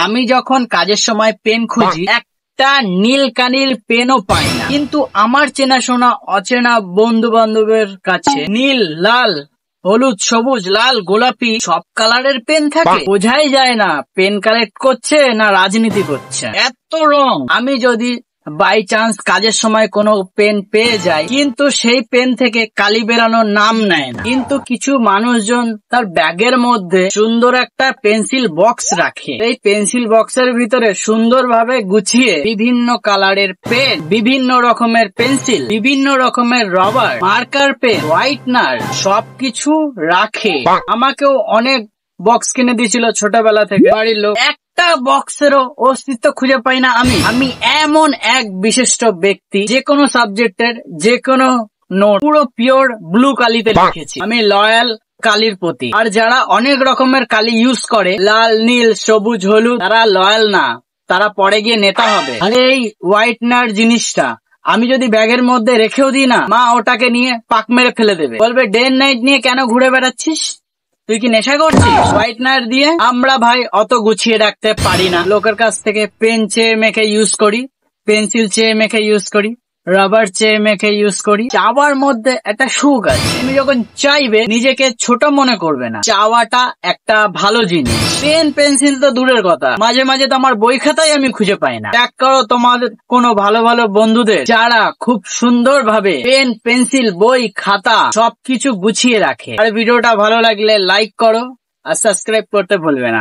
আমি যখন কাজের সময় পেন খুঁজি একটা নীল কানিল পেনও পাই না, কিন্তু আমার চেনাশোনা অচেনা বন্ধু বান্ধবের কাছে নীল, লাল, হলুদ, সবুজ, লাল, গোলাপি সব কালারের পেন থাকে। বোঝাই যায় না পেন কালেক্ট করছে না রাজনীতি করছে, এত রং। আমি যদি বাই চান্স কাজের সময় কোনো পেন পেয়ে যাই, কিন্তু সেই পেন থেকে কালি বেরানোর নাম নেয় না। কিন্তু কিছু মানুষজন তার ব্যাগের মধ্যে সুন্দর একটা পেন্সিল বক্স রাখে। এই পেন্সিল বক্সের ভিতরে সুন্দরভাবে গুছিয়ে বিভিন্ন কালারের পেন, বিভিন্ন রকমের পেন্সিল, বিভিন্ন রকমের রবার, মার্কার পেন, হোয়াইটনার সবকিছু রাখে। আমাকেও অনেক বক্স কিনে দিয়েছিল ছোটবেলা থেকে বাড়ির লোক, একটা বক্সেরও অস্তিত্ব খুঁজে পাই না। আমি এমন এক বিশিষ্ট ব্যক্তি, যে কোনো সাবজেক্টের যে কোনো নোট পুরো পিওর ব্লু কালিতে লিখেছি। আমি লয়াল কালির প্রতি। আর যারা অনেক রকমের কালি ইউজ করে, লাল, নীল, সবুজ, হলুদ, তারা লয়াল না, তারা পরে গিয়ে নেতা হবে। আর এই হোয়াইটনার জিনিসটা আমি যদি ব্যাগের মধ্যে রেখেও দিই না, মা ওটাকে নিয়ে পাক মেরে ফেলে দেবে, বলবে ডে নাইট নিয়ে কেন ঘুরে বেড়াচ্ছিস, তুই কি নেশা করছিস? হোয়াইটনার দিয়ে আমরা ভাই অত গুছিয়ে রাখতে পারি না। লোকের কাছ থেকে পেন চেয়ে মেখে ইউজ করি, পেন্সিল চেয়ে মেখে ইউজ করি, রাবার চেয়ে মেখে ইউজ করি। চাওয়ার মধ্যে একটা সুখ আছে। তুমি যখন চাইবে নিজেকে ছোট মনে করবে না। চাওয়াটা একটা ভালো জিনিস। পেন পেন্সিল তো দূরের কথা, মাঝে মাঝে তো আমার বই খাতাই আমি খুঁজে পাই না। ট্যাগ করো তোমার কোনো ভালো ভালো বন্ধুদের, যারা খুব সুন্দর ভাবে পেন পেন্সিল বই খাতা সবকিছু গুছিয়ে রাখে। আর ভিডিওটা ভালো লাগলে লাইক করো আর সাবস্ক্রাইব করতে ভুলবে না।